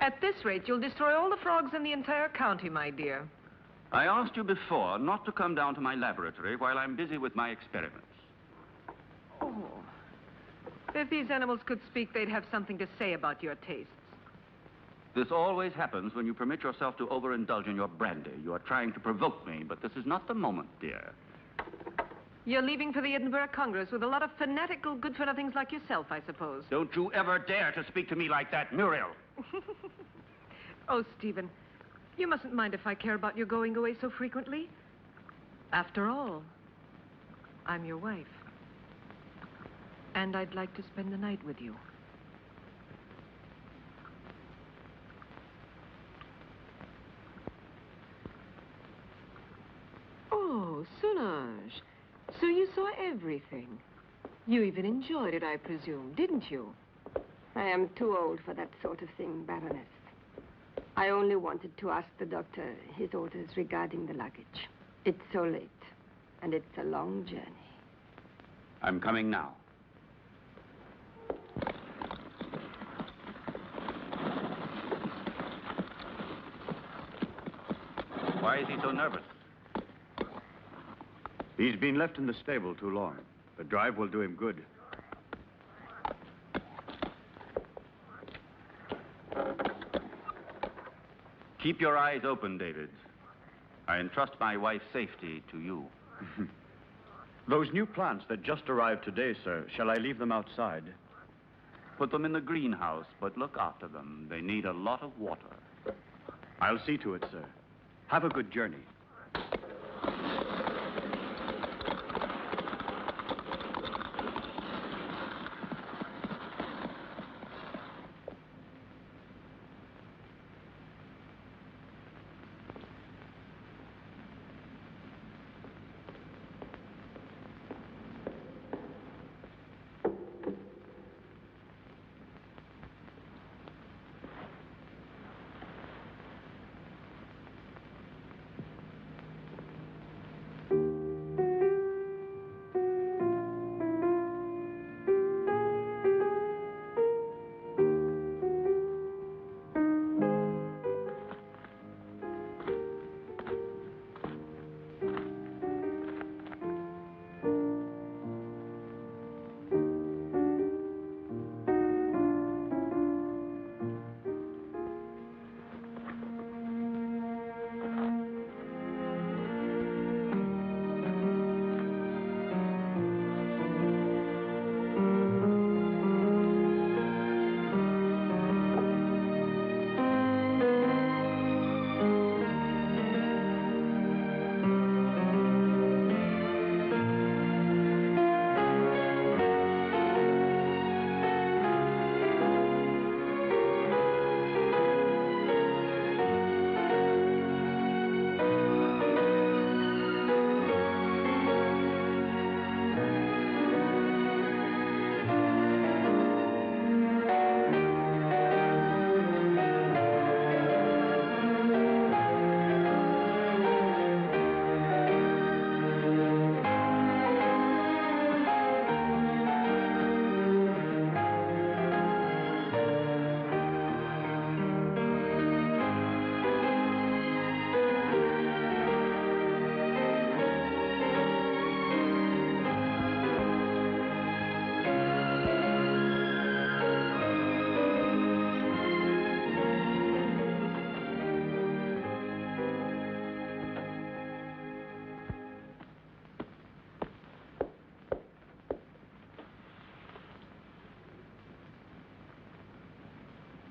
At this rate, you'll destroy all the frogs in the entire county, my dear. I asked you before not to come down to my laboratory while I'm busy with my experiments. Oh. If these animals could speak, they'd have something to say about your tastes. This always happens when you permit yourself to overindulge in your brandy. You are trying to provoke me, but this is not the moment, dear. You're leaving for the Edinburgh Congress with a lot of fanatical good-for-nothings like yourself, I suppose. Don't you ever dare to speak to me like that, Muriel. Oh, Stephen, you mustn't mind if I care about your going away so frequently. After all, I'm your wife. And I'd like to spend the night with you. Oh, Solange. So you saw everything. You even enjoyed it, I presume, didn't you? I am too old for that sort of thing, Baroness. I only wanted to ask the doctor his orders regarding the luggage. It's so late, and it's a long journey. I'm coming now. Why is he so nervous? He's been left in the stable too long. The drive will do him good. Keep your eyes open, David. I entrust my wife's safety to you. Those new plants that just arrived today, sir, shall I leave them outside? Put them in the greenhouse, but look after them. They need a lot of water. I'll see to it, sir. Have a good journey.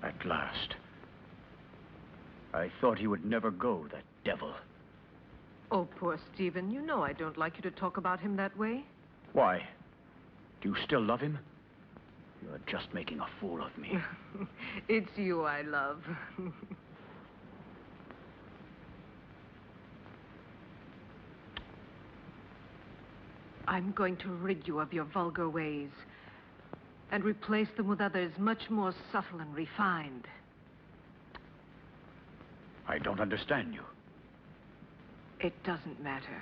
At last. I thought he would never go, that devil. Oh, poor Stephen. You know I don't like you to talk about him that way. Why? Do you still love him? You're just making a fool of me. It's you I love. I'm going to rid you of your vulgar ways and replace them with others much more subtle and refined. I don't understand you. It doesn't matter.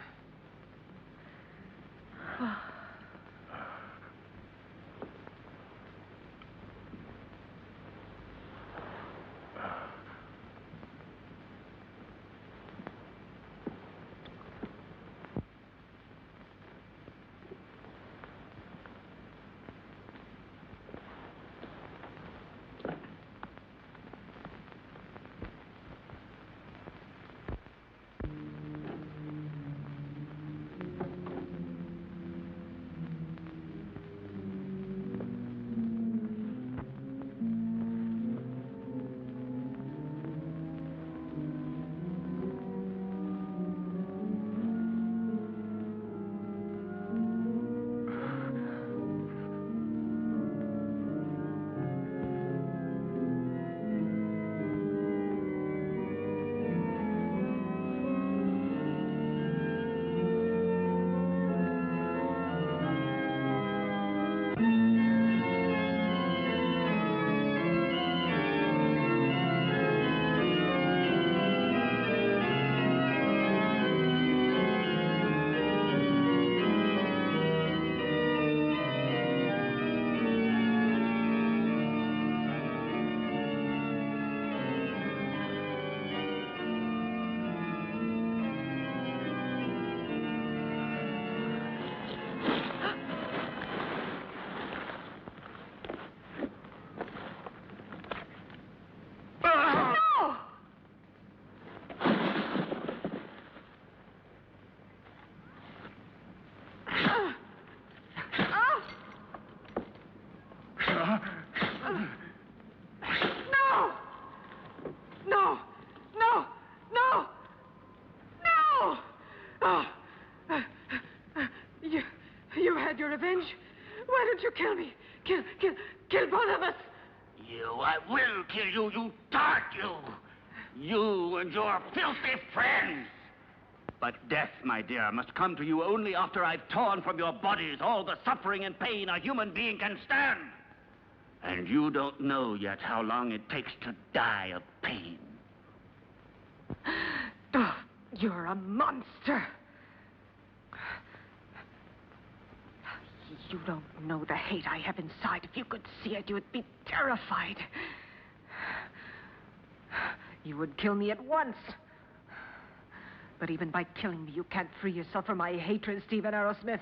You had your revenge? Why don't you kill me? Kill both of us! I will kill you, you tart, you! You and your filthy friends! But death, my dear, must come to you only after I've torn from your bodies all the suffering and pain a human being can stand. And you don't know yet how long it takes to die of pain. Oh, you're a monster. You don't know the hate I have inside. If you could see it, you would be terrified. You would kill me at once. But even by killing me, you can't free yourself from my hatred, Stephen Arrowsmith.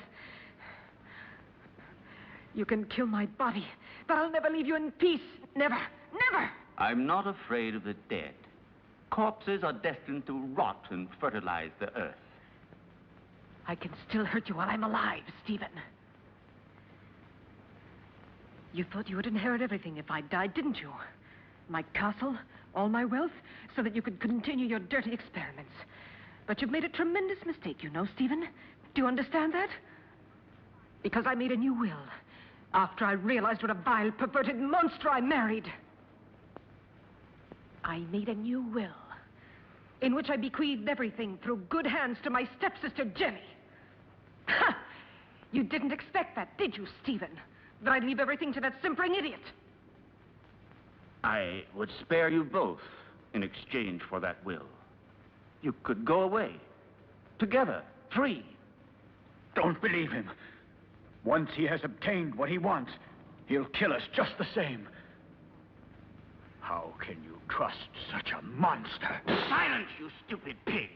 You can kill my body, but I'll never leave you in peace. Never, never! I'm not afraid of the dead. Corpses are destined to rot and fertilize the earth. I can still hurt you while I'm alive, Stephen. You thought you would inherit everything if I died, didn't you? My castle, all my wealth, so that you could continue your dirty experiments. But you've made a tremendous mistake, you know, Stephen. Do you understand that? Because I made a new will after I realized what a vile, perverted monster I married. I made a new will in which I bequeathed everything through good hands to my stepsister, Jenny. Ha! You didn't expect that, did you, Stephen? That I'd leave everything to that simpering idiot. I would spare you both in exchange for that will. You could go away, together, free. Don't believe him. Once he has obtained what he wants, he'll kill us just the same. How can you trust such a monster? Silence, you stupid pig!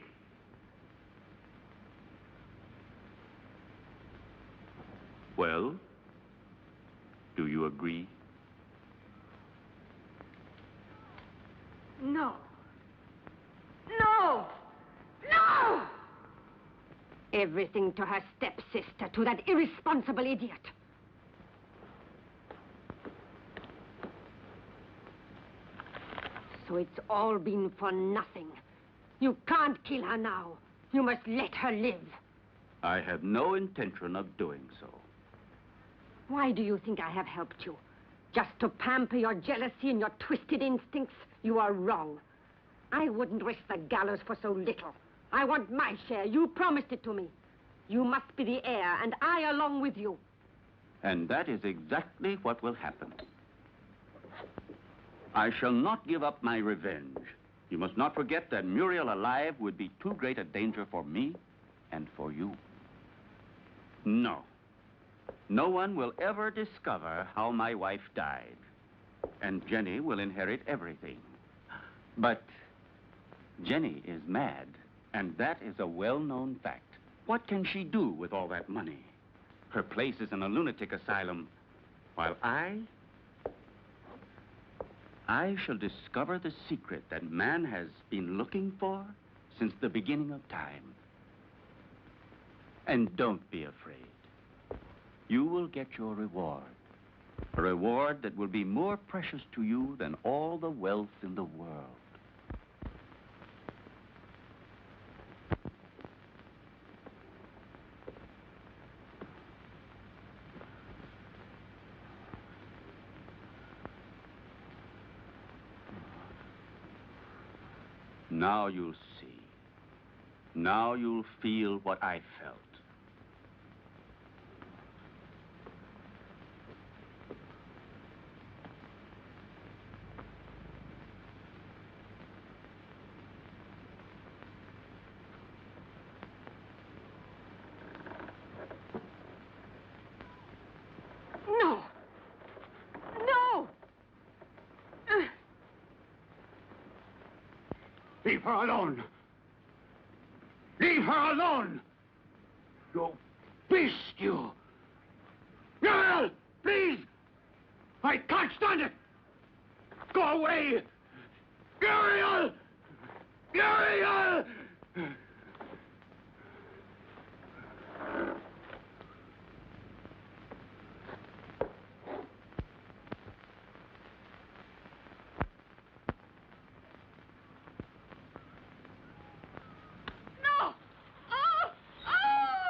Well, do you agree? No. No! No! Everything to her stepsister, to that irresponsible idiot. So it's all been for nothing. You can't kill her now. You must let her live. I have no intention of doing so. Why do you think I have helped you? Just to pamper your jealousy and your twisted instincts? You are wrong. I wouldn't risk the gallows for so little. I want my share. You promised it to me. You must be the heir, and I along with you. And that is exactly what will happen. I shall not give up my revenge. You must not forget that Muriel alive would be too great a danger for me and for you. No. No one will ever discover how my wife died. And Jenny will inherit everything. But Jenny is mad, and that is a well-known fact. What can she do with all that money? Her place is in a lunatic asylum, while I shall discover the secret that man has been looking for since the beginning of time. And don't be afraid. You will get your reward. A reward that will be more precious to you than all the wealth in the world. Now you'll see. Now you'll feel what I felt. No! No! Leave her alone! Leave her alone! You beast, you! Muriel, please! I can't stand it! Go away! Muriel! Muriel! No! Oh! Oh!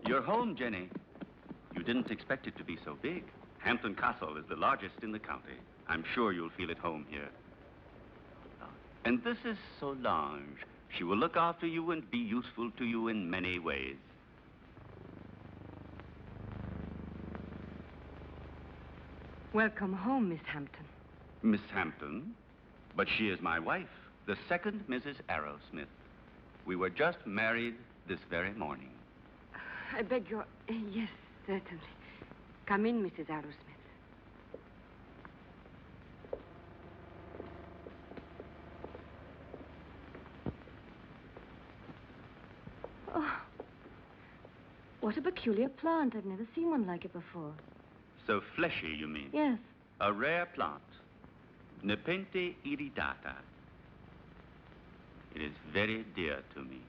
You're home, Jenny. You didn't expect it to be so big. Hampton Castle is the largest in the county. I'm sure you'll feel at home here. And this is Solange. She will look after you and be useful to you in many ways. Welcome home, Miss Hampton. Miss Hampton? But she is my wife, the second Mrs. Arrowsmith. We were just married this very morning. I beg your... Yes, certainly. Come in, Mrs. Arrowsmith. Oh, what a peculiar plant. I've never seen one like it before. So fleshy, you mean? Yes. A rare plant. Nepenthe iridata. It is very dear to me.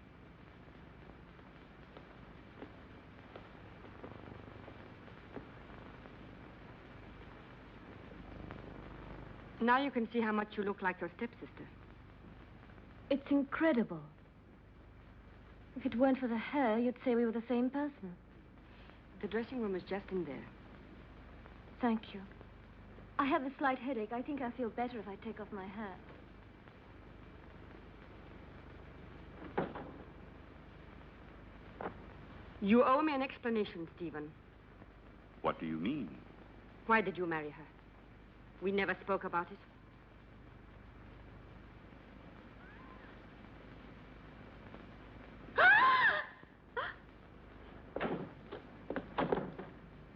Now you can see how much you look like your stepsister. It's incredible. If it weren't for the hair, you'd say we were the same person. The dressing room is just in there. Thank you. I have a slight headache. I think I feel better if I take off my hat. You owe me an explanation, Stephen. What do you mean? Why did you marry her? We never spoke about it.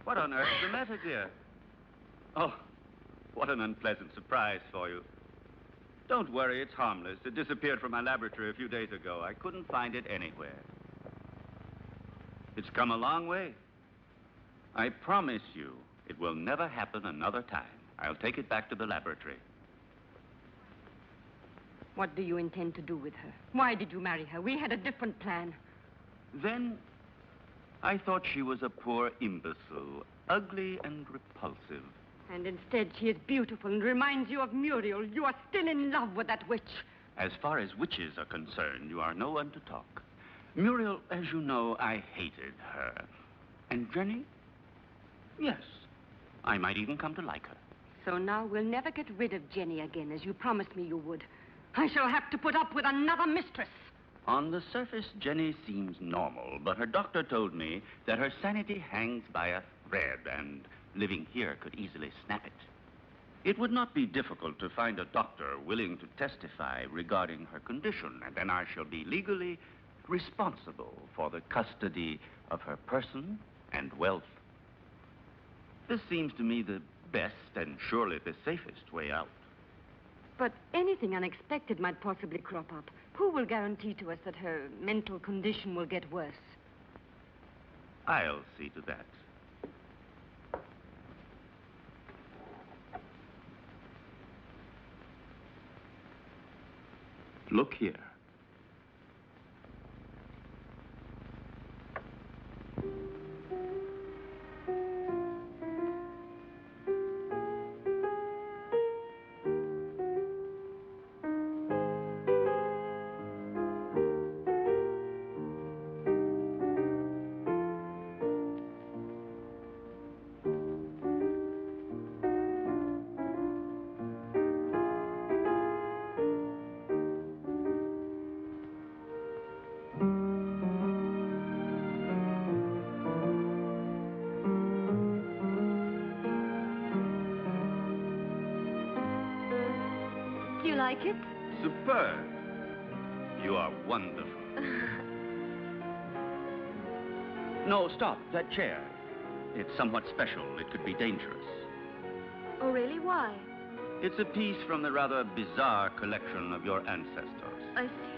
What on earth's the matter, dear? Oh, what an unpleasant surprise for you. Don't worry, it's harmless. It disappeared from my laboratory a few days ago. I couldn't find it anywhere. It's come a long way. I promise you, it will never happen another time. I'll take it back to the laboratory. What do you intend to do with her? Why did you marry her? We had a different plan. Then, I thought she was a poor imbecile, ugly and repulsive. And instead, she is beautiful and reminds you of Muriel. You are still in love with that witch. As far as witches are concerned, you are no one to talk. Muriel, as you know, I hated her. And Jenny? Yes, I might even come to like her. So now we'll never get rid of Jenny again, as you promised me you would. I shall have to put up with another mistress. On the surface, Jenny seems normal, but her doctor told me that her sanity hangs by a thread, and living here could easily snap it. It would not be difficult to find a doctor willing to testify regarding her condition, and then I shall be legally responsible for the custody of her person and wealth. This seems to me the best and surely the safest way out. But anything unexpected might possibly crop up. Who will guarantee to us that her mental condition will get worse? I'll see to that. Look here. Do you like it? Superb. You are wonderful. No, stop. That chair. It's somewhat special. It could be dangerous. Oh, really? Why? It's a piece from the rather bizarre collection of your ancestors. I see.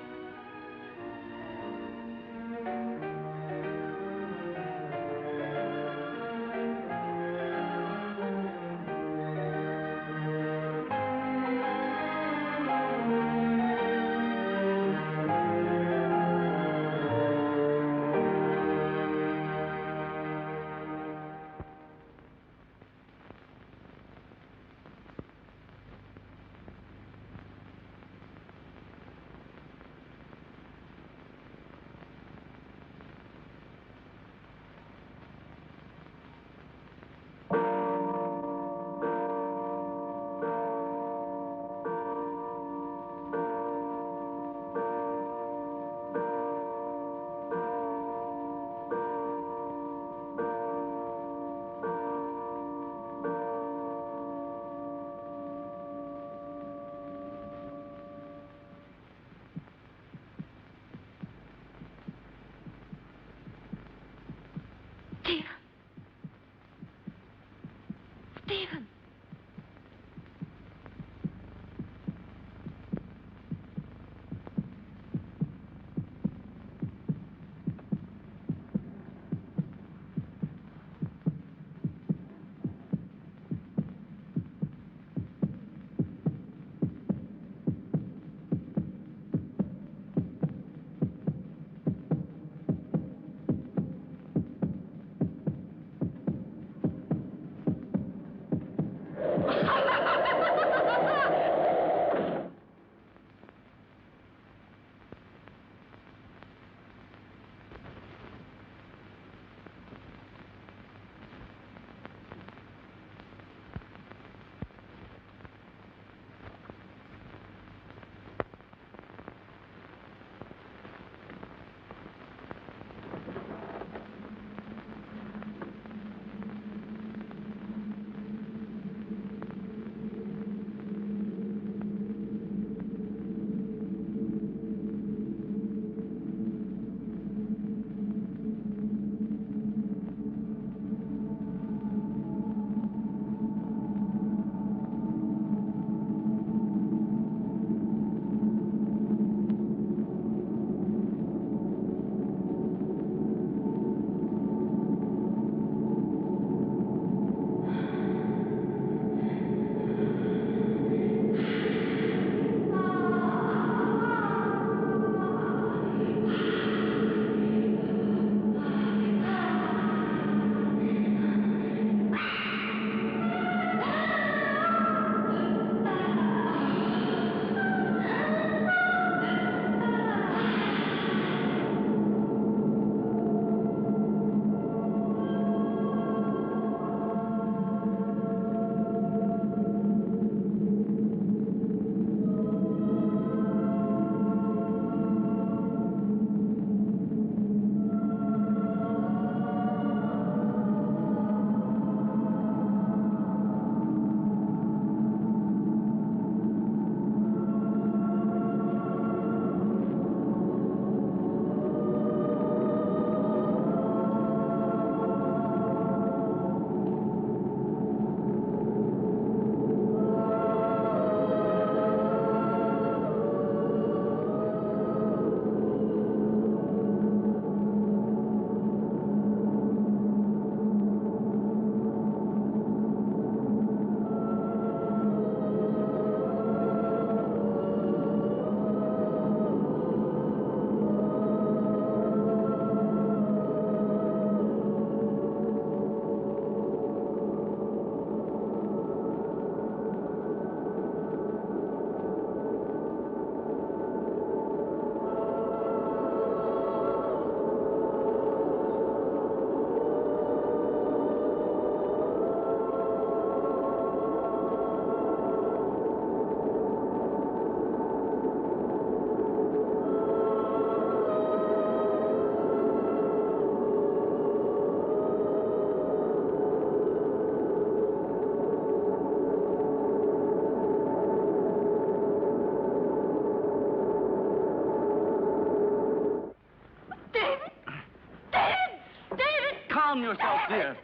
calm yourself, dear.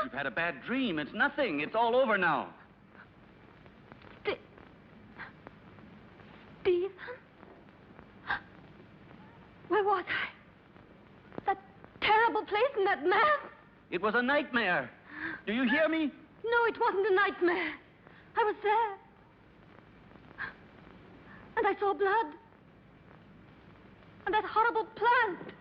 You've had a bad dream. It's nothing. It's all over now. Stephen? Where was I? That terrible place and that man? It was a nightmare. Do you hear me? No, it wasn't a nightmare. I was there. And I saw blood. And that horrible plant.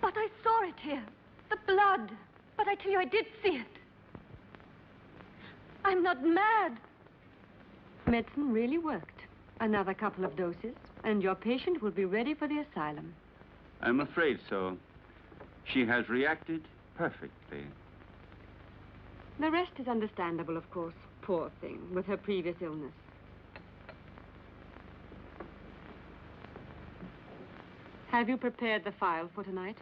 But I saw it here. The blood. But I tell you, I did see it. I'm not mad. Medicine really worked. Another couple of doses, and your patient will be ready for the asylum. I'm afraid so. She has reacted perfectly. The rest is understandable, of course. Poor thing, with her previous illness. Have you prepared the file for tonight?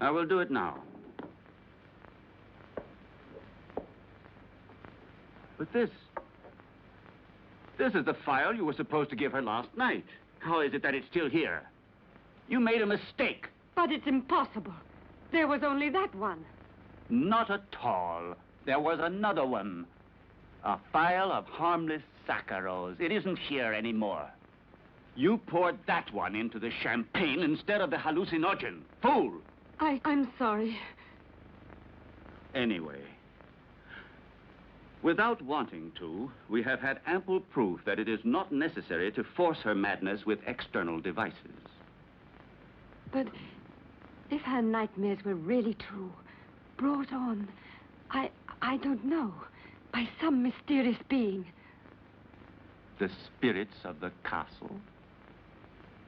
I will do it now. But this is the file you were supposed to give her last night. How is it that it's still here? You made a mistake. But it's impossible. There was only that one. Not at all. There was another one. A file of harmless saccharos. It isn't here anymore. You poured that one into the champagne instead of the hallucinogen. Fool! I'm sorry. Anyway, without wanting to, we have had ample proof that it is not necessary to force her madness with external devices. But if her nightmares were really true, brought on, I don't know, by some mysterious being. The spirits of the castle?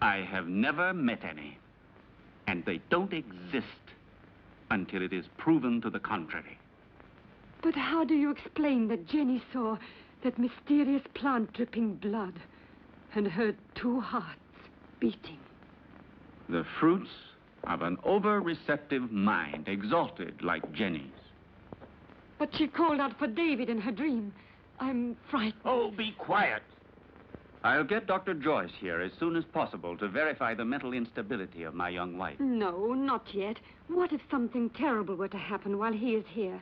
I have never met any. And they don't exist until it is proven to the contrary. But how do you explain that Jenny saw that mysterious plant dripping blood and heard two hearts beating? The fruits of an over-receptive mind, exalted like Jenny's. But she called out for David in her dream. I'm frightened. Oh, be quiet. I'll get Dr. Joyce here as soon as possible to verify the mental instability of my young wife. No, not yet. What if something terrible were to happen while he is here?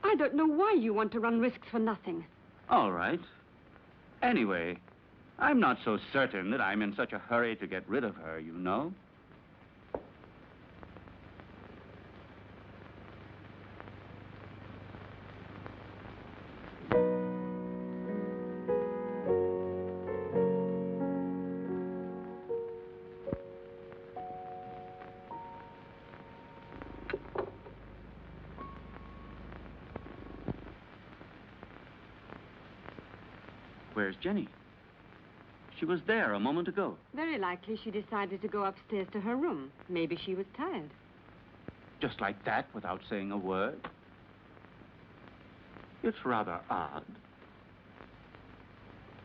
I don't know why you want to run risks for nothing. All right. Anyway, I'm not so certain that I'm in such a hurry to get rid of her, you know. Where's Jenny? She was there a moment ago. Very likely she decided to go upstairs to her room. Maybe she was tired. Just like that, without saying a word? It's rather odd.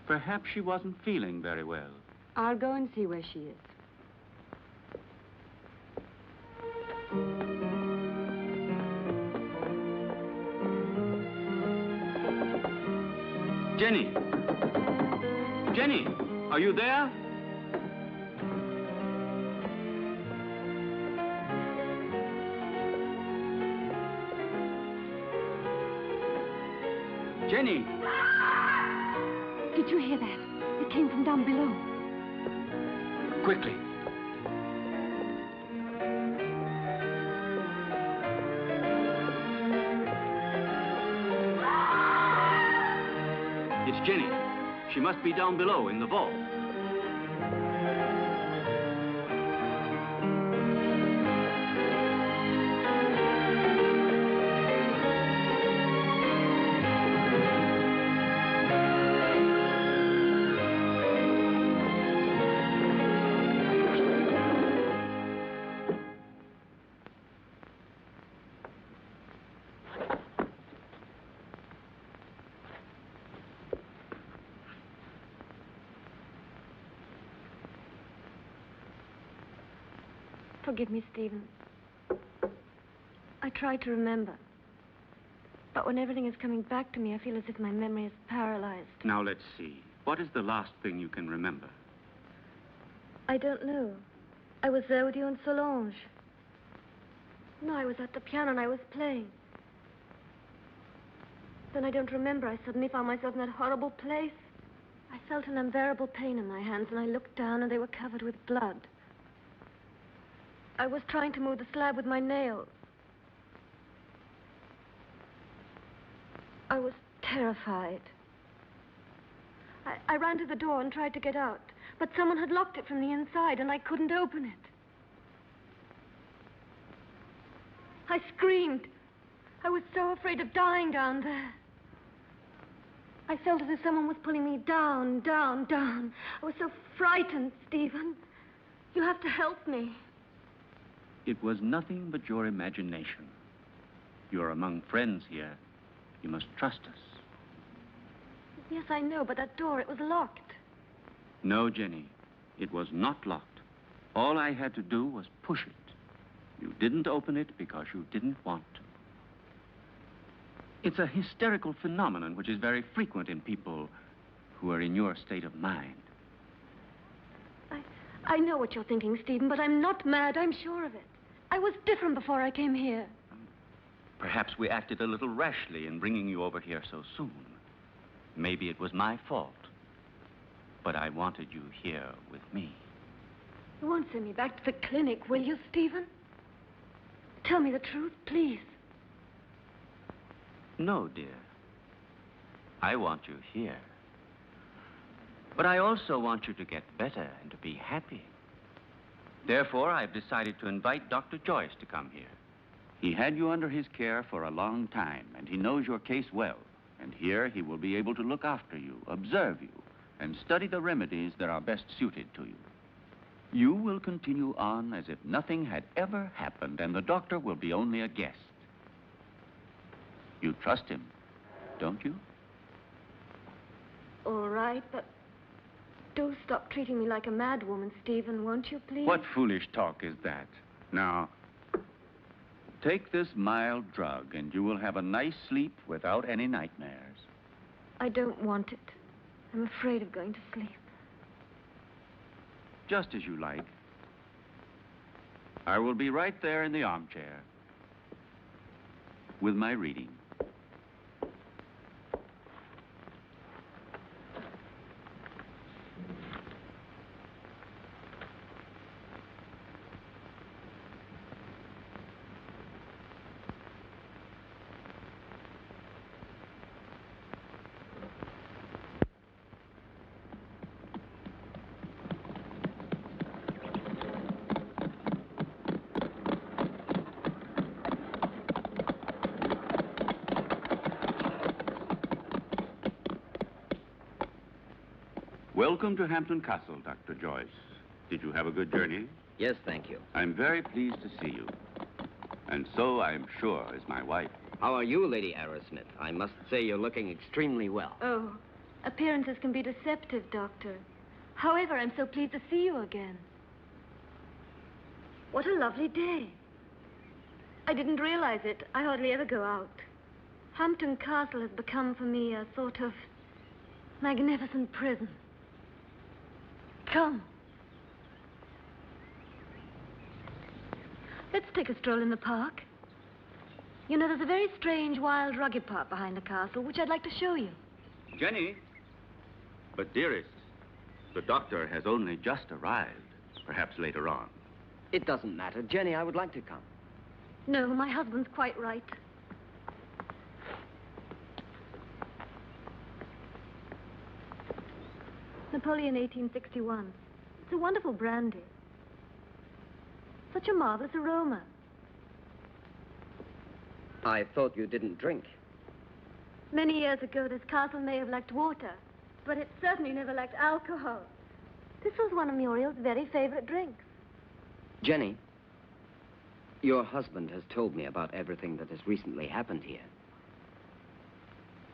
Perhaps she wasn't feeling very well. I'll go and see where she is. Jenny! Jenny, are you there? Jenny! Did you hear that? It came from down below. Quickly. It's Jenny. She must be down below in the vault. Forgive me, Stephen. I tried to remember. But when everything is coming back to me, I feel as if my memory is paralyzed. Now, let's see. What is the last thing you can remember? I don't know. I was there with you and Solange. No, I was at the piano and I was playing. Then I don't remember. I suddenly found myself in that horrible place. I felt an unbearable pain in my hands, and I looked down, and they were covered with blood. I was trying to move the slab with my nails. I was terrified. I ran to the door and tried to get out, but someone had locked it from the inside, and I couldn't open it. I screamed. I was so afraid of dying down there. I felt as if someone was pulling me down, down, down. I was so frightened, Stephen. You have to help me. It was nothing but your imagination. You're among friends here. You must trust us. Yes, I know, but that door, it was locked. No, Jenny. It was not locked. All I had to do was push it. You didn't open it because you didn't want to. It's a hysterical phenomenon which is very frequent in people who are in your state of mind. I know what you're thinking, Stephen, but I'm not mad. I'm sure of it. I was different before I came here. Perhaps we acted a little rashly in bringing you over here so soon. Maybe it was my fault. But I wanted you here with me. You won't send me back to the clinic, will you, Stephen? Tell me the truth, please. No, dear. I want you here. But I also want you to get better and to be happy. Therefore, I've decided to invite Dr. Joyce to come here. He had you under his care for a long time, and he knows your case well. And here he will be able to look after you, observe you, and study the remedies that are best suited to you. You will continue on as if nothing had ever happened, and the doctor will be only a guest. You trust him, don't you? All right, but do stop treating me like a madwoman, Stephen, won't you, please? What foolish talk is that? Now, take this mild drug, and you will have a nice sleep without any nightmares. I don't want it. I'm afraid of going to sleep. Just as you like. I will be right there in the armchair with my reading. Welcome to Hampton Castle, Dr. Joyce. Did you have a good journey? Yes, thank you. I'm very pleased to see you. And so, I'm sure, is my wife. How are you, Lady Arrowsmith? I must say you're looking extremely well. Oh, appearances can be deceptive, Doctor. However, I'm so pleased to see you again. What a lovely day. I didn't realize it. I hardly ever go out. Hampton Castle has become for me a sort of magnificent prison. Come. Let's take a stroll in the park. You know, there's a very strange, wild, rugged part behind the castle, which I'd like to show you. Jenny? But, dearest, the doctor has only just arrived. Perhaps later on. It doesn't matter. Jenny, I would like to come. No, my husband's quite right. Napoleon 1861. It's a wonderful brandy. Such a marvelous aroma. I thought you didn't drink. Many years ago, this castle may have lacked water, but it certainly never lacked alcohol. This was one of Muriel's very favorite drinks. Jenny, your husband has told me about everything that has recently happened here.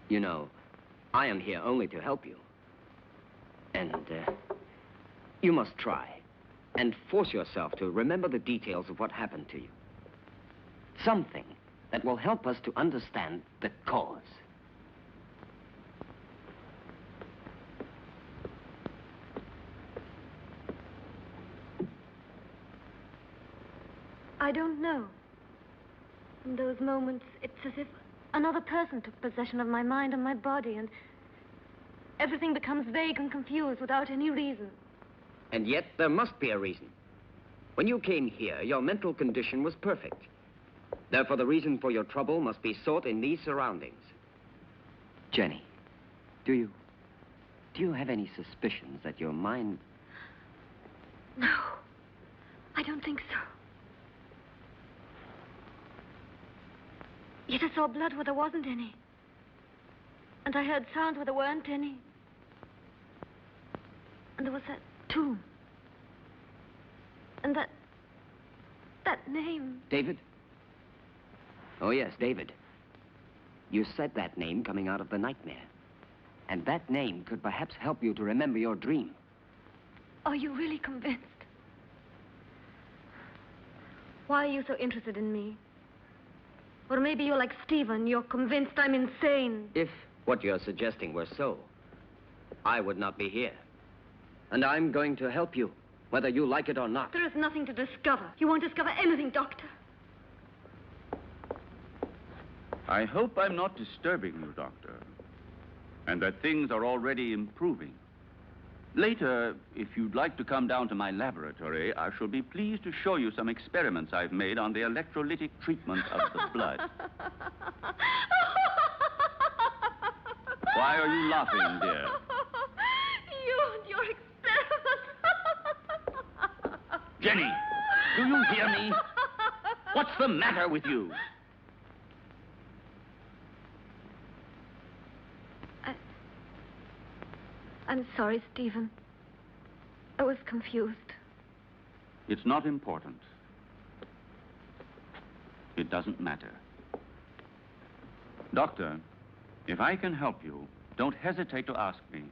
You know, I am here only to help you. And you must try and force yourself to remember the details of what happened to you. Something, that will help us to understand the cause. I don't know. In those moments, it's as if another person took possession of my mind and my body, and everything becomes vague and confused without any reason. And yet, there must be a reason. When you came here, your mental condition was perfect. Therefore, the reason for your trouble must be sought in these surroundings. Jenny, do you have any suspicions that your mind... No, I don't think so. Yet I saw blood where there wasn't any. And I heard sounds where there weren't any. And there was that tomb. And that name. David? Oh, yes, David. You said that name coming out of the nightmare. And that name could perhaps help you to remember your dream. Are you really convinced? Why are you so interested in me? Or maybe you're like Stephen, you're convinced I'm insane. If what you're suggesting were so, I would not be here. And I'm going to help you, whether you like it or not. There is nothing to discover. You won't discover anything, Doctor. I hope I'm not disturbing you, Doctor, and that things are already improving. Later, if you'd like to come down to my laboratory, I shall be pleased to show you some experiments I've made on the electrolytic treatment of the blood. Why are you laughing, dear? You and your experiments. Jenny, do you hear me? What's the matter with you? I'm sorry, Stephen. I was confused. It's not important. It doesn't matter. Doctor, if I can help you, don't hesitate to ask me.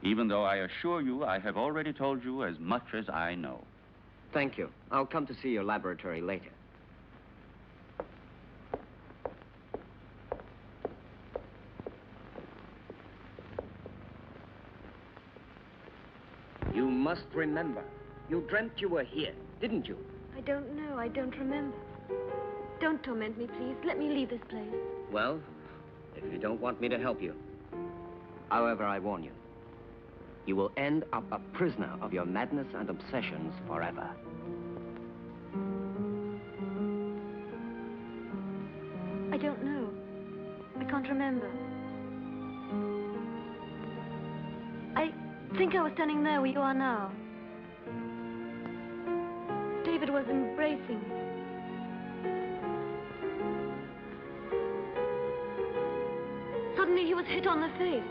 Even though I assure you I have already told you as much as I know. Thank you. I'll come to see your laboratory later. You must remember. You dreamt you were here, didn't you? I don't know. I don't remember. Don't torment me, please. Let me leave this place. Well, if you don't want me to help you. However, I warn you. You will end up a prisoner of your madness and obsessions forever. I don't know. I can't remember. I think I was standing there where you are now. David was embracing me. Suddenly he was hit on the face.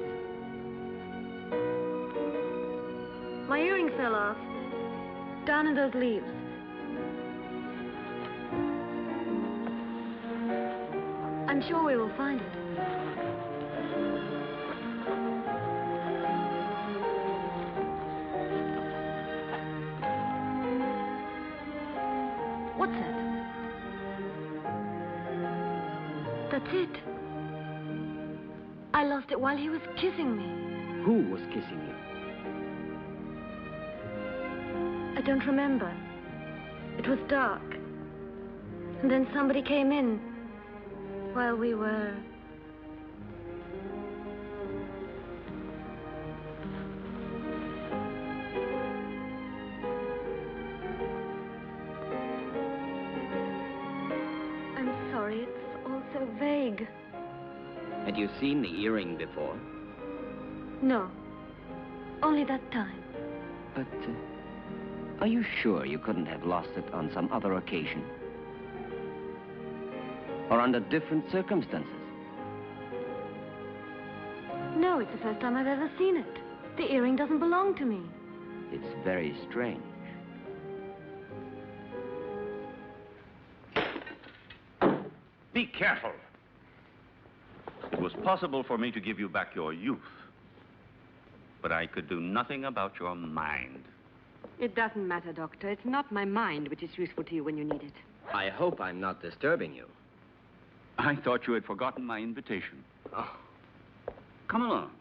My earring fell off, down in those leaves. I'm sure we will find it. What's that? That's it. I lost it while he was kissing me. Who was kissing you? I don't remember. It was dark. And then somebody came in while we were... I'm sorry, it's all so vague. Had you seen the earring before? No. Only that time. But, are you sure you couldn't have lost it on some other occasion? Or under different circumstances? No, it's the first time I've ever seen it. The earring doesn't belong to me. It's very strange. Be careful. It was possible for me to give you back your youth. But I could do nothing about your mind. It doesn't matter, Doctor. It's not my mind which is useful to you when you need it. I hope I'm not disturbing you. I thought you had forgotten my invitation. Oh, Come along.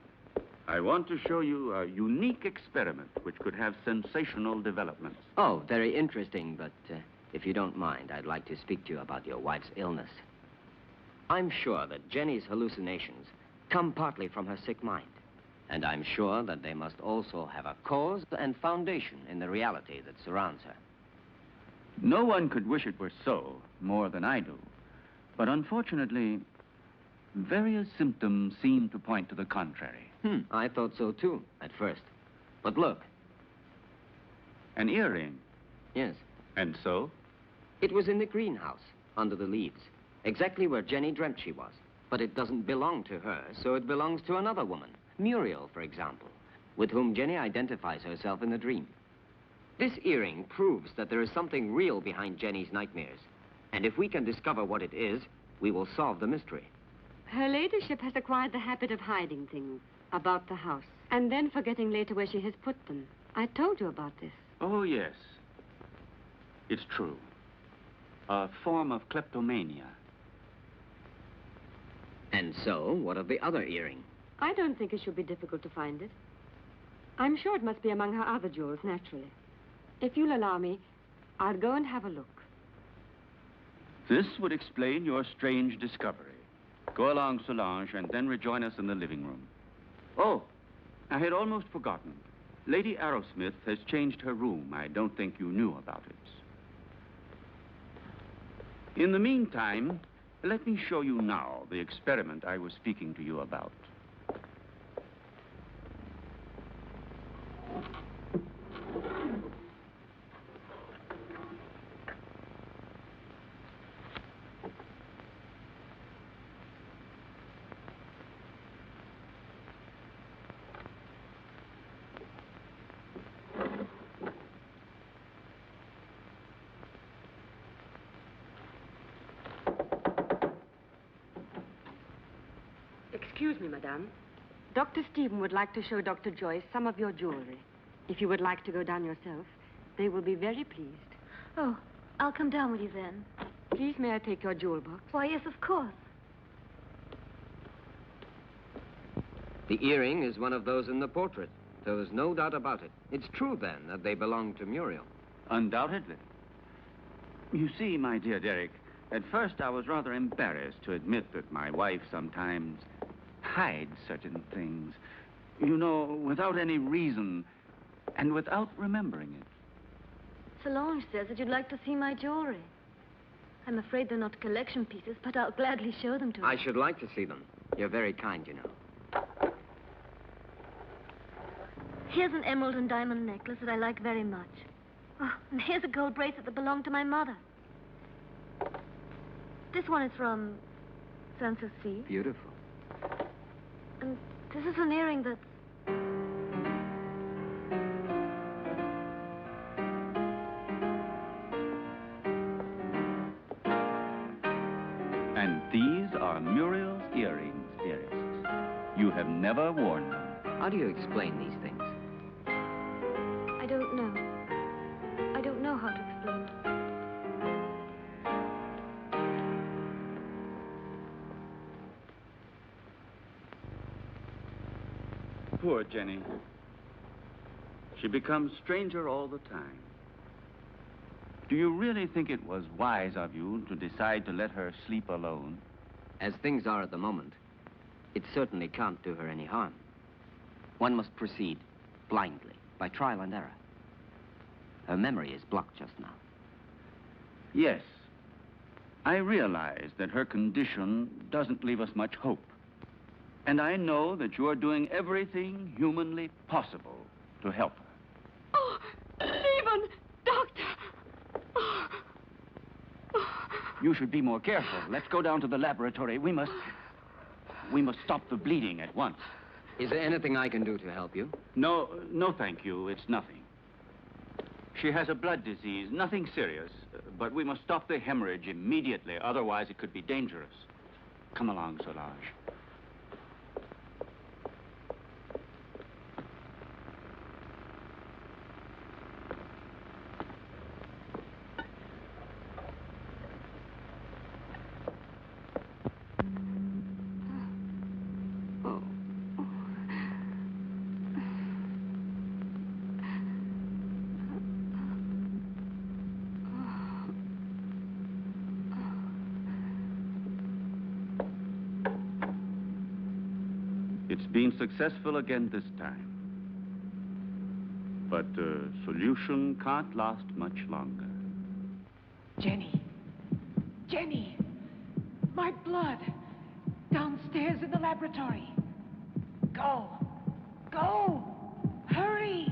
I want to show you a unique experiment which could have sensational developments. oh, very interesting, but if you don't mind, I'd like to speak to you about your wife's illness. I'm sure that Jenny's hallucinations come partly from her sick mind. And I'm sure that they must also have a cause and foundation in the reality that surrounds her. No one could wish it were so, more than I do. But unfortunately, various symptoms seem to point to the contrary. I thought so too, at first. But look. An earring. Yes. And so? It was in the greenhouse, under the leaves. Exactly where Jenny dreamt she was. But it doesn't belong to her, so it belongs to another woman. Muriel, for example, with whom Jenny identifies herself in the dream. This earring proves that there is something real behind Jenny's nightmares. And if we can discover what it is, we will solve the mystery. Her ladyship has acquired the habit of hiding things about the house and then forgetting later where she has put them. I told you about this. Oh, yes. It's true. A form of kleptomania. And so, what of the other earring? I don't think it should be difficult to find it. I'm sure it must be among her other jewels, naturally. If you'll allow me, I'll go and have a look. This would explain your strange discovery. Go along, Solange, and then rejoin us in the living room. Oh, I had almost forgotten. Lady Arrowsmith has changed her room. I don't think you knew about it. In the meantime, let me show you now the experiment I was speaking to you about. Excuse me, madame. Dr. Stephen would like to show Dr. Joyce some of your jewelry. If you would like to go down yourself, they will be very pleased. Oh, I'll come down with you then. Please, may I take your jewel box? Why, yes, of course. The earring is one of those in the portrait. There was no doubt about it. It's true, then, that they belong to Muriel. Undoubtedly. You see, my dear Derek, at first I was rather embarrassed to admit that my wife sometimes hides certain things. You know, without any reason and without remembering it. Solange says that you'd like to see my jewelry. I'm afraid they're not collection pieces, but I'll gladly show them to you. I should like to see them. You're very kind, you know. Here's an emerald and diamond necklace that I like very much. Oh, and here's a gold bracelet that belonged to my mother. This one is from Sanssouci. Beautiful. And this is an earring that's... And these are Muriel's earrings, dearest. You have never worn them. How do you explain these things? I don't know. I don't know how to explain them. Poor Jenny. She becomes stranger all the time. Do you really think it was wise of you to decide to let her sleep alone? As things are at the moment, it certainly can't do her any harm. One must proceed blindly, by trial and error. Her memory is blocked just now. Yes. I realize that her condition doesn't leave us much hope. And I know that you are doing everything humanly possible to help her. Oh, Stephen! Doctor! Oh. You should be more careful. Let's go down to the laboratory. We must stop the bleeding at once. Is there anything I can do to help you? No, thank you. It's nothing. She has a blood disease, nothing serious. But we must stop the hemorrhage immediately. Otherwise, it could be dangerous. Come along, Solange. It's been successful again this time. But solution can't last much longer. Jenny. Jenny. My blood. Downstairs in the laboratory. Go. Go. Hurry.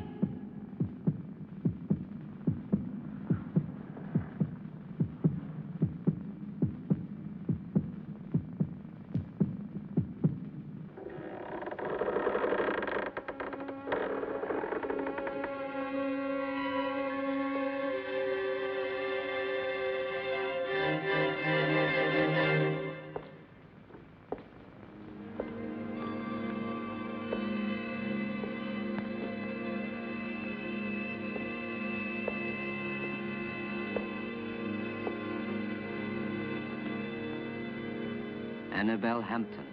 Annabelle Hampton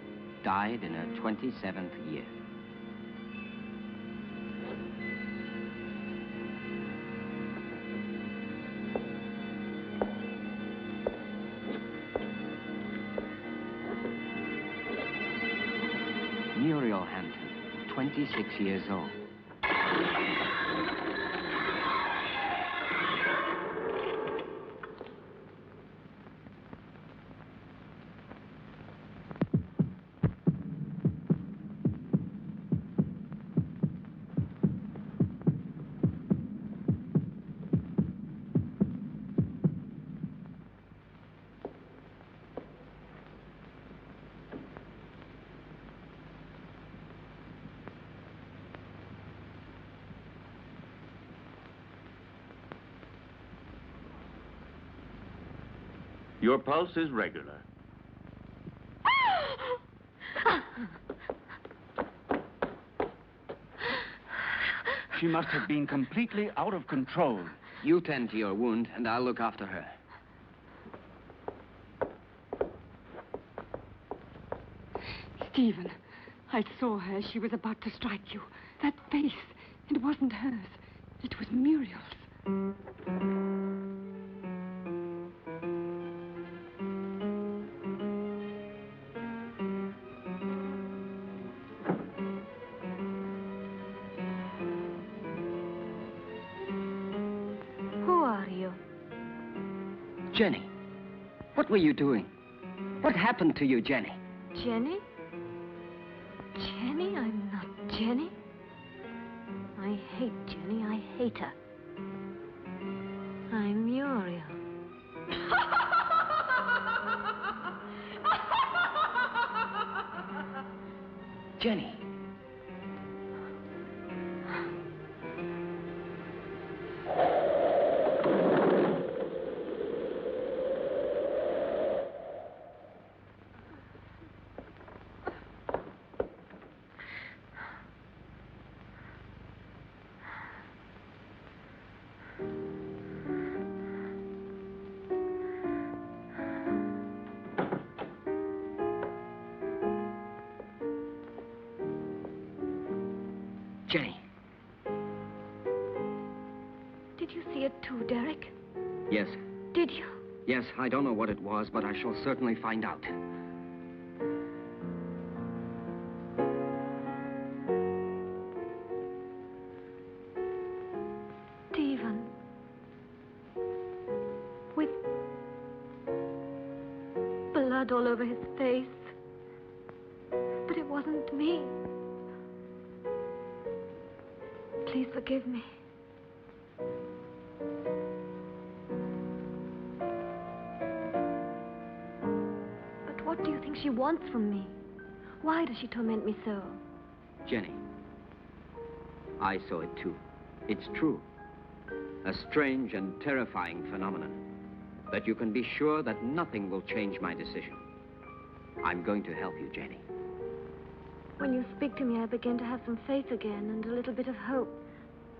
died in her 27th year. Muriel Hampton, 26 years old. Your pulse is regular. She must have been completely out of control. You tend to your wound, and I'll look after her. Stephen, I saw her. She was about to strike you. That face, it wasn't hers. It was Muriel's. Who are you? Jenny, what were you doing? What happened to you, Jenny? Jenny? Jenny? I'm not Jenny. I hate Jenny. I hate her. I'm Muriel. Jenny. Jenny. Did you see it too, Derek? Yes. Did you? Yes, I don't know what it was, but I shall certainly find out. Stephen. With blood all over his face. But it wasn't me. Please forgive me. But what do you think she wants from me? Why does she torment me so? Jenny, I saw it too. It's true. A strange and terrifying phenomenon. But you can be sure that nothing will change my decision. I'm going to help you, Jenny. When you speak to me, I begin to have some faith again and a little bit of hope.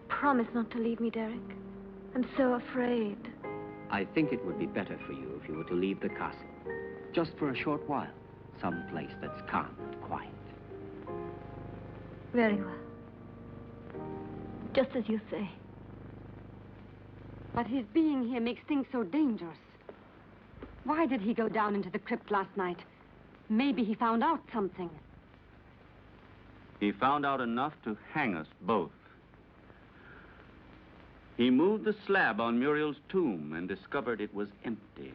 Promise not to leave me, Derek. I'm so afraid. I think it would be better for you if you were to leave the castle. Just for a short while. Some place that's calm and quiet. Very well. Just as you say. But his being here makes things so dangerous. Why did he go down into the crypt last night? Maybe he found out something. He found out enough to hang us both. He moved the slab on Muriel's tomb and discovered it was empty.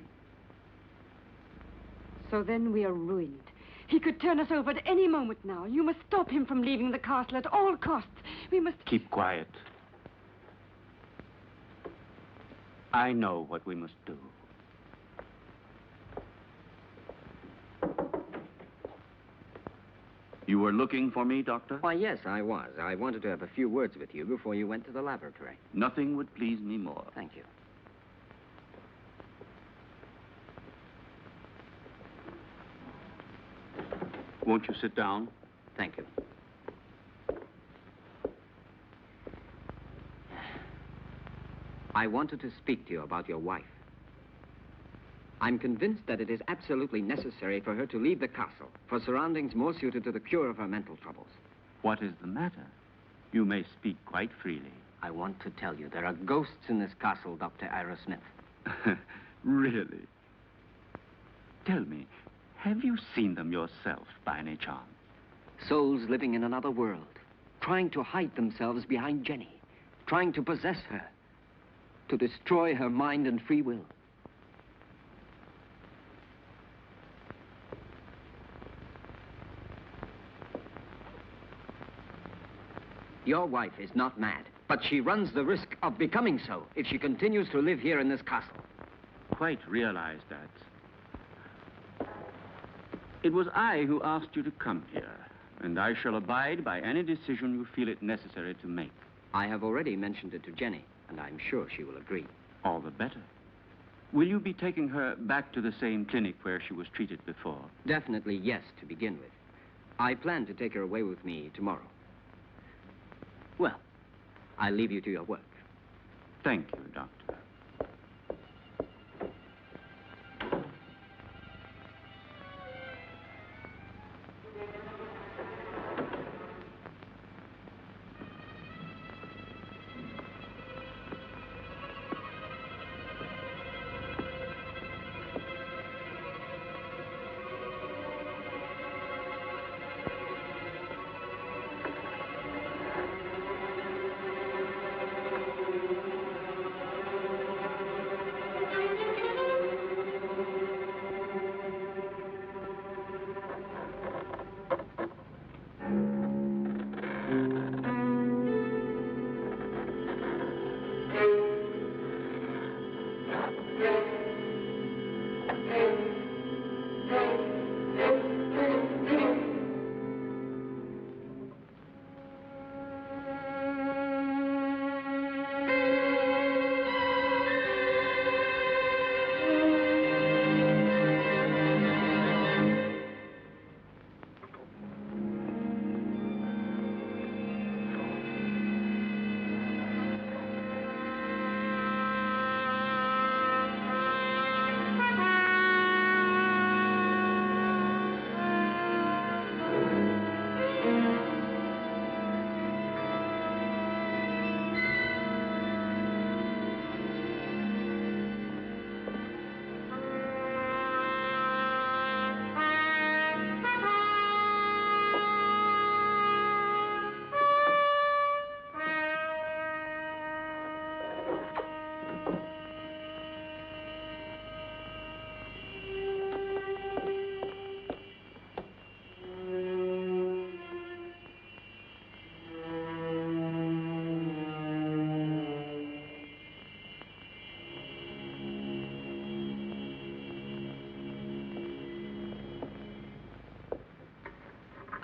So then we are ruined. He could turn us over at any moment now. You must stop him from leaving the castle at all costs. We must... Keep quiet. I know what we must do. You were looking for me, Doctor? Why, yes, I was. I wanted to have a few words with you before you went to the laboratory. Nothing would please me more. Thank you. Won't you sit down? Thank you. I wanted to speak to you about your wife. I'm convinced that it is absolutely necessary for her to leave the castle for surroundings more suited to the cure of her mental troubles. What is the matter? You may speak quite freely. I want to tell you there are ghosts in this castle, Dr. Arrowsmith. Really? Tell me, have you seen them yourself by any chance? Souls living in another world, trying to hide themselves behind Jenny, trying to possess her, to destroy her mind and free will. Your wife is not mad, but she runs the risk of becoming so if she continues to live here in this castle. Quite realize that. It was I who asked you to come here, and I shall abide by any decision you feel it necessary to make. I have already mentioned it to Jenny, and I'm sure she will agree. All the better. Will you be taking her back to the same clinic where she was treated before? Definitely yes, to begin with. I plan to take her away with me tomorrow. Well, I'll leave you to your work. Thank you, Doctor.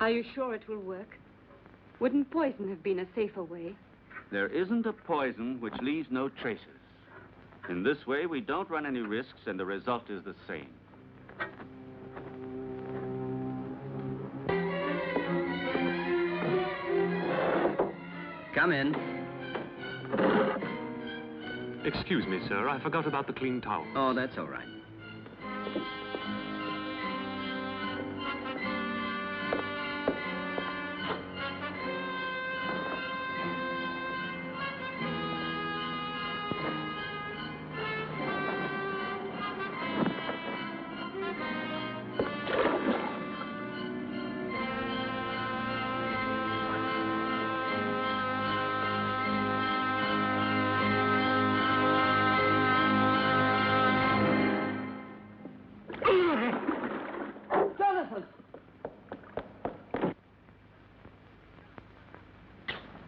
Are you sure it will work? Wouldn't poison have been a safer way? There isn't a poison which leaves no traces. In this way, we don't run any risks, and the result is the same. Come in. Excuse me, sir. I forgot about the clean towel. Oh, that's all right.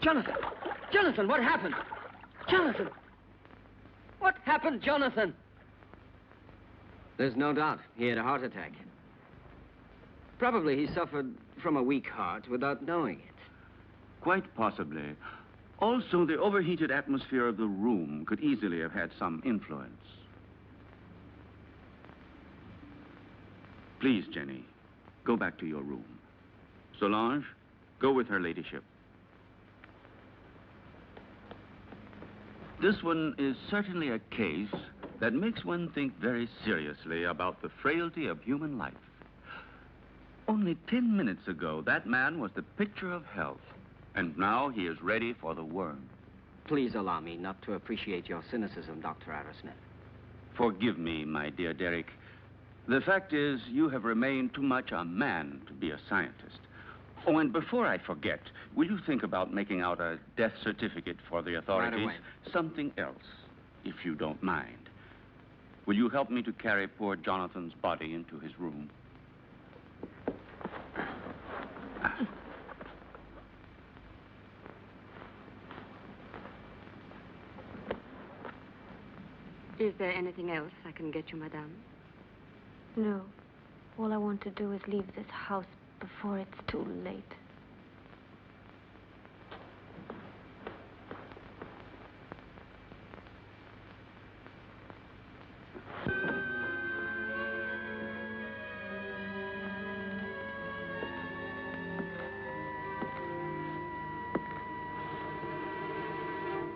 Jonathan! Jonathan, what happened? Jonathan! What happened, Jonathan? There's no doubt he had a heart attack. Probably he suffered from a weak heart without knowing it. Quite possibly. Also, the overheated atmosphere of the room could easily have had some influence. Please, Jenny, go back to your room. Solange, go with her ladyship. This one is certainly a case that makes one think very seriously about the frailty of human life. Only 10 minutes ago, that man was the picture of health, and now he is ready for the worm. Please allow me not to appreciate your cynicism, Dr. Arrowsmith. Forgive me, my dear Derek. The fact is, you have remained too much a man to be a scientist. Oh, and before I forget, will you think about making out a death certificate for the authorities? Right away. Something else, if you don't mind. Will you help me to carry poor Jonathan's body into his room? Is there anything else I can get you, madame? No. All I want to do is leave this house before it's too late.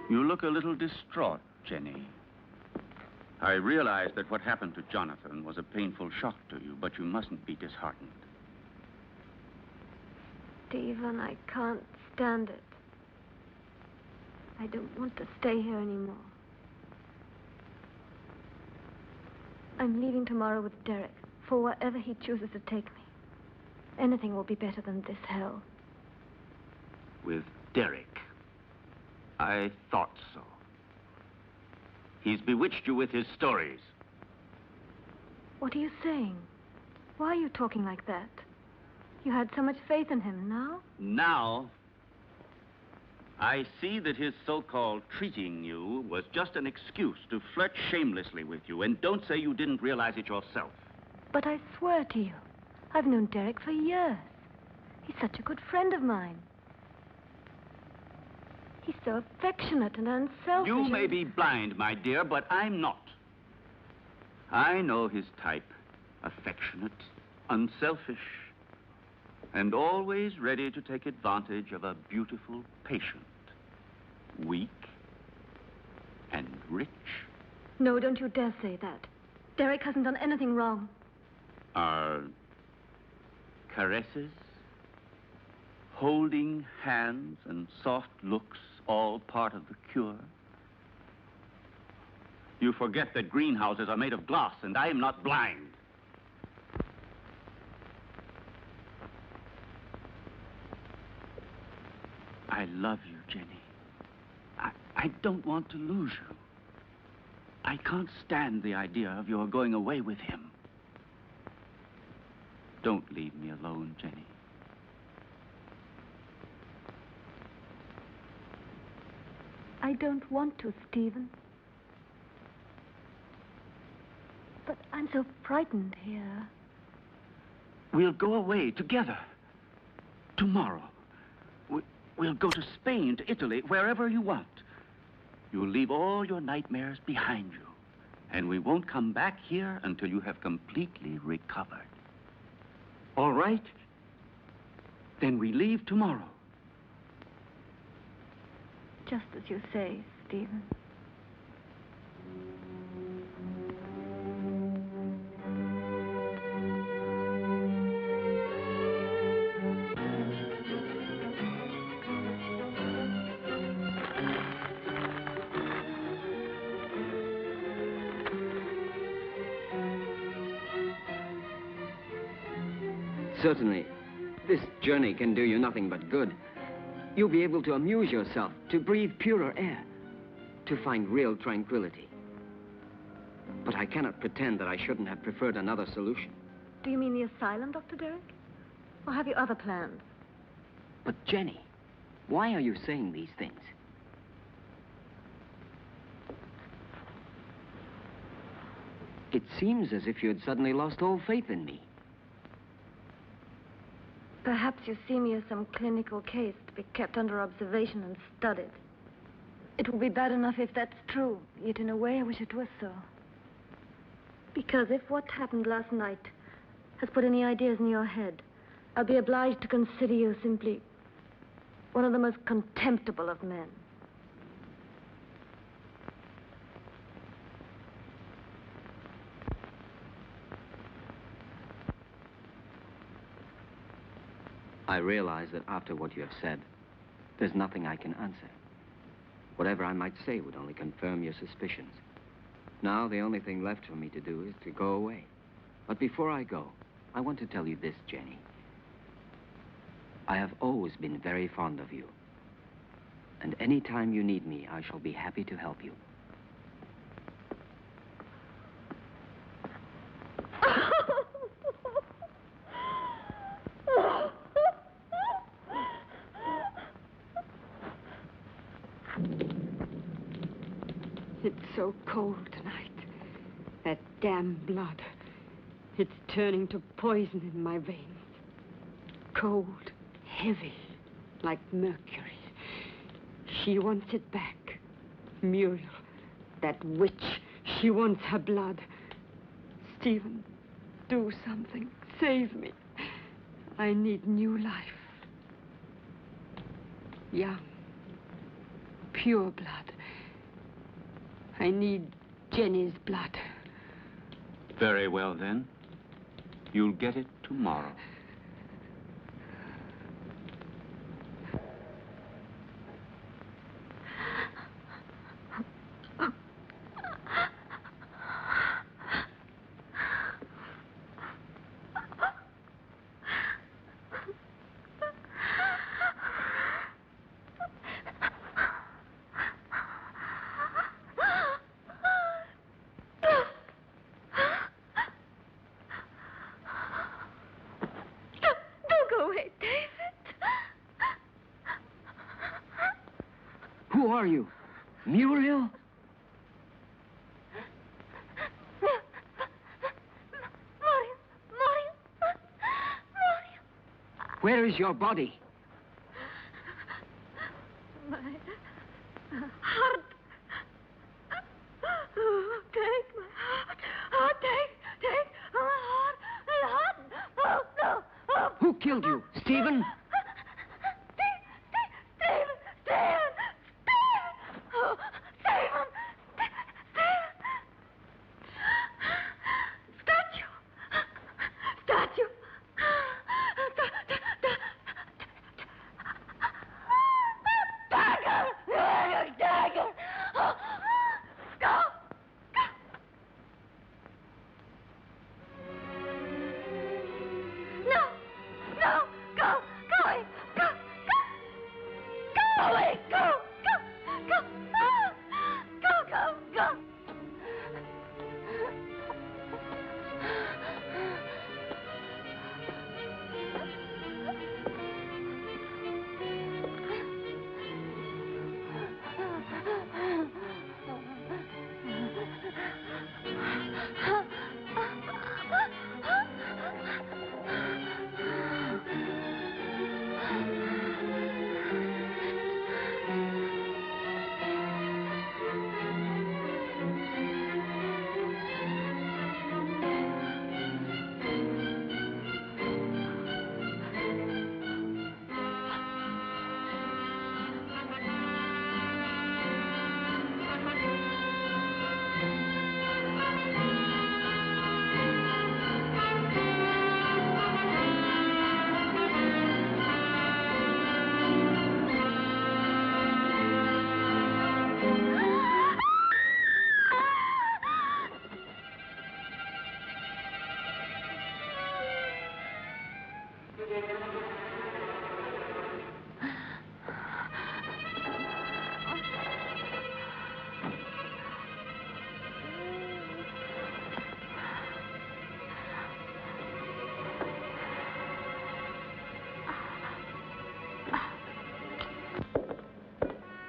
You look a little distraught, Jenny. I realize that what happened to Jonathan was a painful shock to you, but you mustn't be disheartened. Stephen, I can't stand it. I don't want to stay here anymore. I'm leaving tomorrow with Derek for wherever he chooses to take me. Anything will be better than this hell. With Derek? I thought so. He's bewitched you with his stories. What are you saying? Why are you talking like that? You had so much faith in him. Now? Now, I see that his so-called treating you was just an excuse to flirt shamelessly with you. And don't say you didn't realize it yourself. But I swear to you, I've known Derek for years. He's such a good friend of mine. He's so affectionate and unselfish. You may be blind, my dear, but I'm not. I know his type. Affectionate, unselfish, and always ready to take advantage of a beautiful patient. Weak and rich. No, don't you dare say that. Derek hasn't done anything wrong. Are caresses, holding hands, and soft looks all part of the cure? You forget that greenhouses are made of glass, and I am not blind. I love you, Jenny. I don't want to lose you. I can't stand the idea of your going away with him. Don't leave me alone, Jenny. I don't want to, Stephen. But I'm so frightened here. We'll go away together. Tomorrow. We'll go to Spain, to Italy, wherever you want. You'll leave all your nightmares behind you. And we won't come back here until you have completely recovered. All right? Then we leave tomorrow. Just as you say, Stephen. Certainly, this journey can do you nothing but good. You'll be able to amuse yourself, to breathe purer air, to find real tranquility. But I cannot pretend that I shouldn't have preferred another solution. Do you mean the asylum, Dr. Derek? Or have you other plans? But Jenny, Why are you saying these things? It seems as if you had suddenly lost all faith in me. Perhaps you see me as some clinical case to be kept under observation and studied. It will be bad enough if that's true, yet in a way I wish it was so. Because if what happened last night has put any ideas in your head, I'll be obliged to consider you simply one of the most contemptible of men. I realize that after what you have said, there's nothing I can answer. Whatever I might say would only confirm your suspicions. Now, the only thing left for me to do is to go away. But before I go, I want to tell you this, Jenny. I have always been very fond of you. And any time you need me, I shall be happy to help you. It's so cold tonight. That damn blood. It's turning to poison in my veins. Cold, heavy, like mercury. She wants it back. Muriel, that witch, she wants her blood. Stephen, do something. Save me. I need new life. Young, pure blood. I need Jenny's blood. Very well, then. You'll get it tomorrow. Who are you? Muriel? Where is your body? My heart. Oh, take my heart. Oh, take my heart. My heart. Oh, no. Oh. Who killed you? Stephen?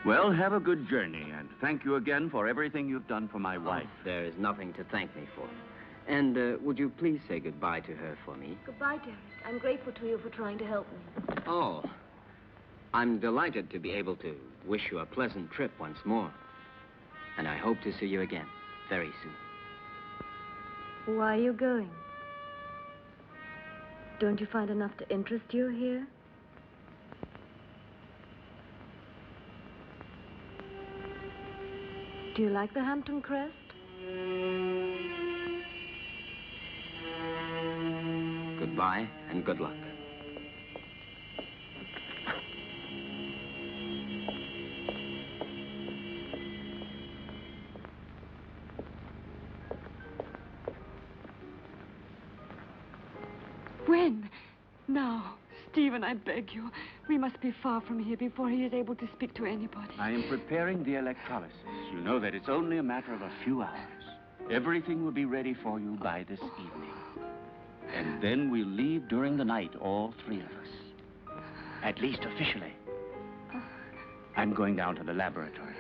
Well, have a good journey, and thank you again for everything you've done for my wife. There is nothing to thank me for. And would you please say goodbye to her for me? Goodbye, Derek. I'm grateful to you for trying to help me. Oh, I'm delighted to be able to wish you a pleasant trip once more. And I hope to see you again very soon. Why are you going? Don't you find enough to interest you here? Do you like the Hampton crest? Goodbye and good luck. When? Now. Stephen, I beg you. We must be far from here before he is able to speak to anybody. I am preparing the electrolysis. You know that it's only a matter of a few hours. Everything will be ready for you by this evening. And then we'll leave during the night, all three of us. At least officially. I'm going down to the laboratory.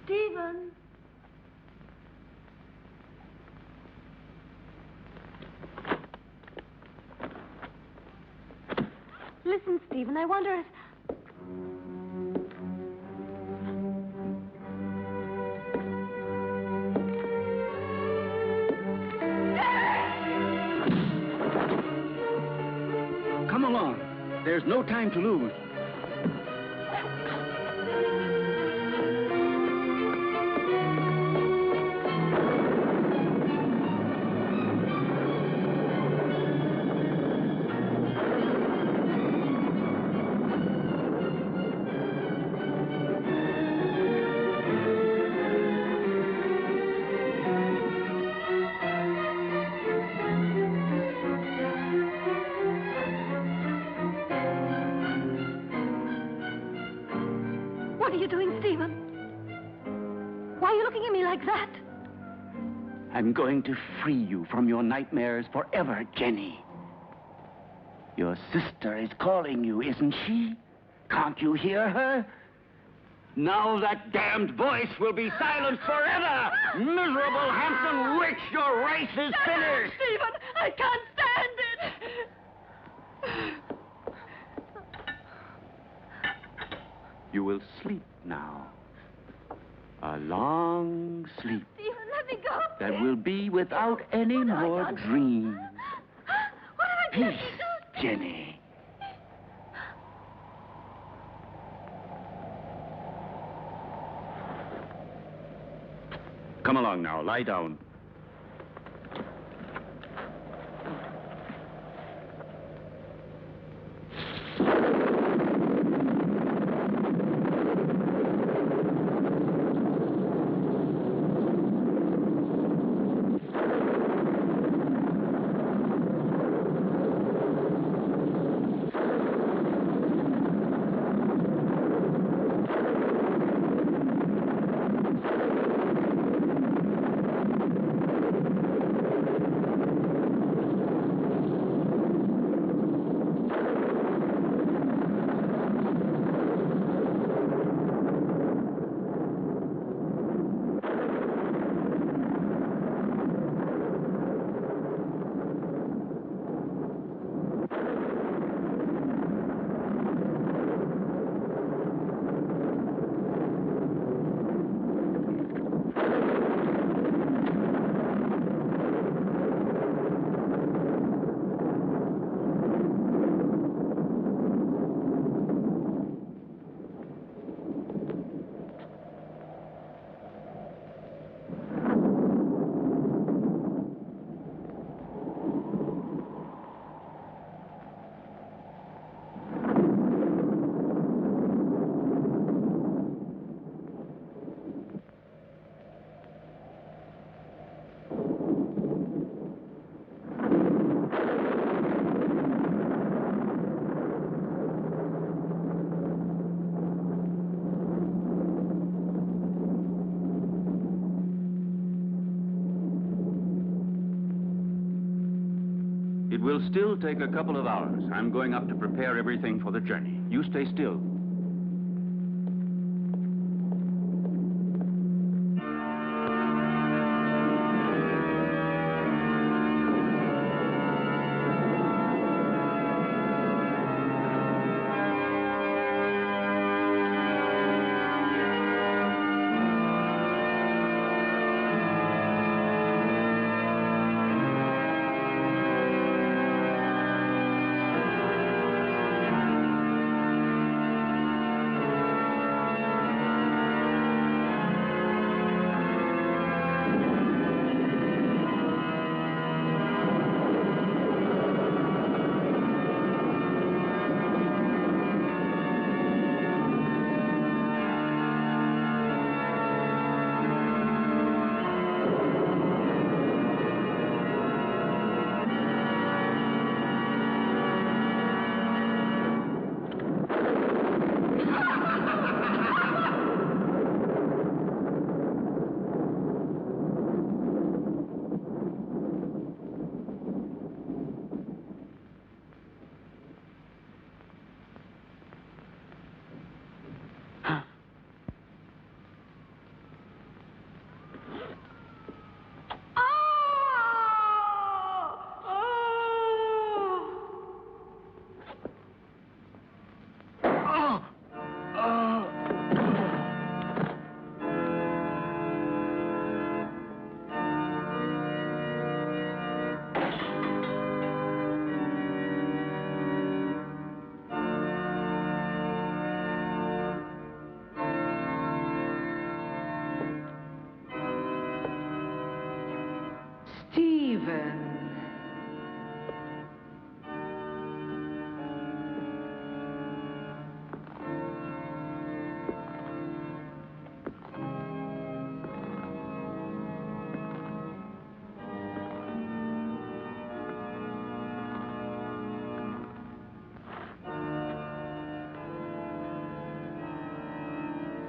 Stephen! Listen, Stephen, I wonder if... Come along. There's no time to lose. What are you doing, Stephen? Why are you looking at me like that? I'm going to free you from your nightmares forever, Jenny. Your sister is calling you, isn't she? Can't you hear her? Now that damned voice will be silenced forever! Miserable Hampton witch, your race is finished! Stephen, I can't stand it! You will sleep now. A long sleep Stephen, let me go. that will be without any more dreams. What have I done? Peace, Jenny. Come along now, lie down. will still take a couple of hours. I'm going up to prepare everything for the journey. You stay still.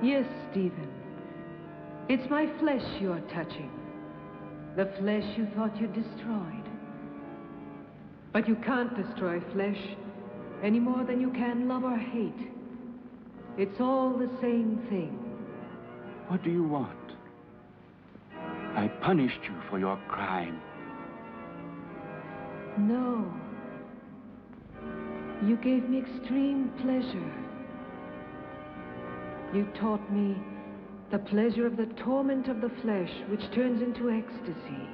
Yes, Stephen. It's my flesh you're touching. The flesh you thought you destroyed. But you can't destroy flesh any more than you can love or hate. It's all the same thing. What do you want? I punished you for your crime. No. You gave me extreme pleasure. You taught me the pleasure of the torment of the flesh, which turns into ecstasy.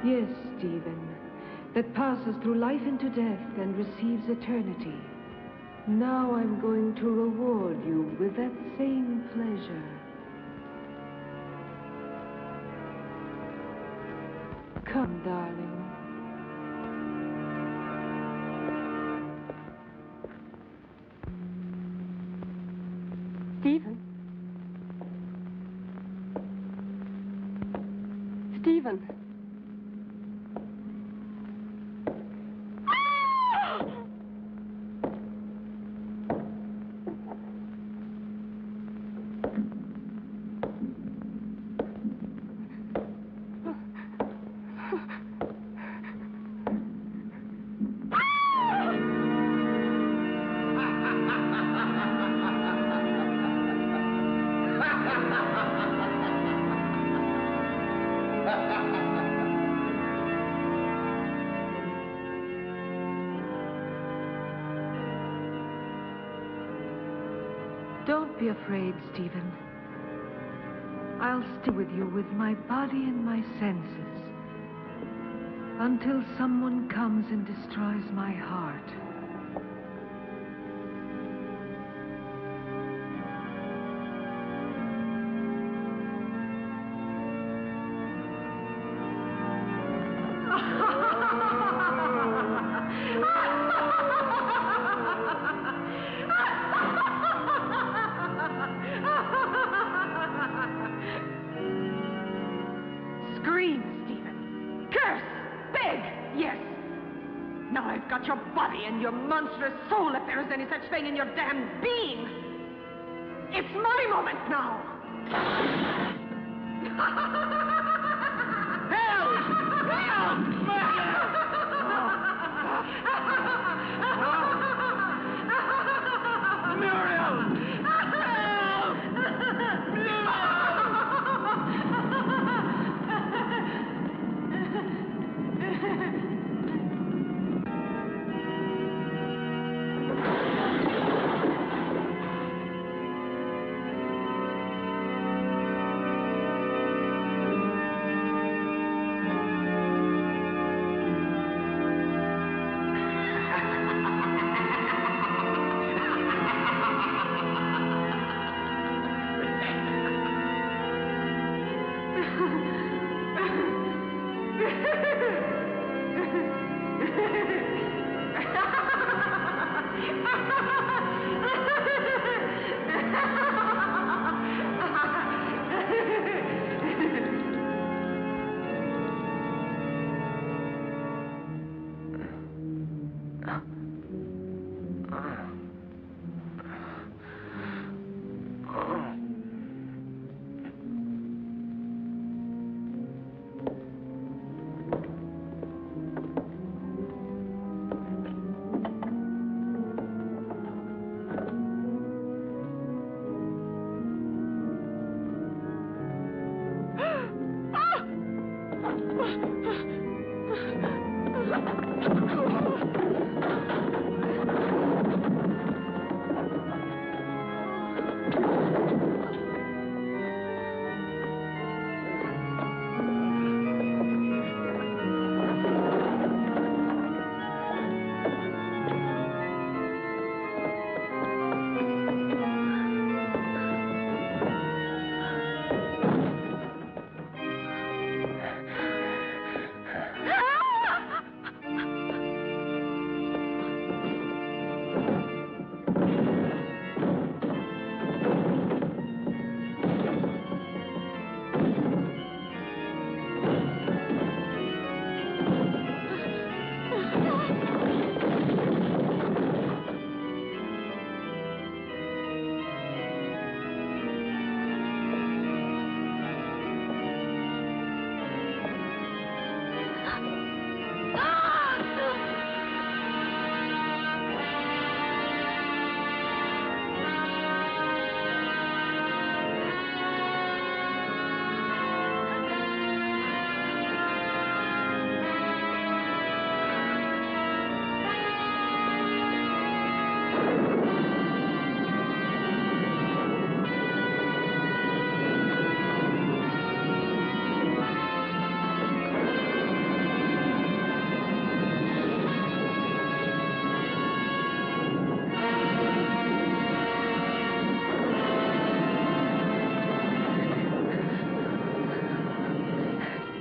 Yes, Stephen, that passes through life into death and receives eternity. Now I'm going to reward you with that same pleasure. Come, darling. Stephen? Stephen? Don't be afraid, Stephen. I'll stay with you with my body and my senses until someone comes and destroys my heart. Your monstrous soul, if there is any such thing in your damned being. It's my moment now. Help!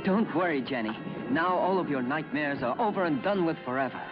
Don't worry, Jenny. Now all of your nightmares are over and done with forever.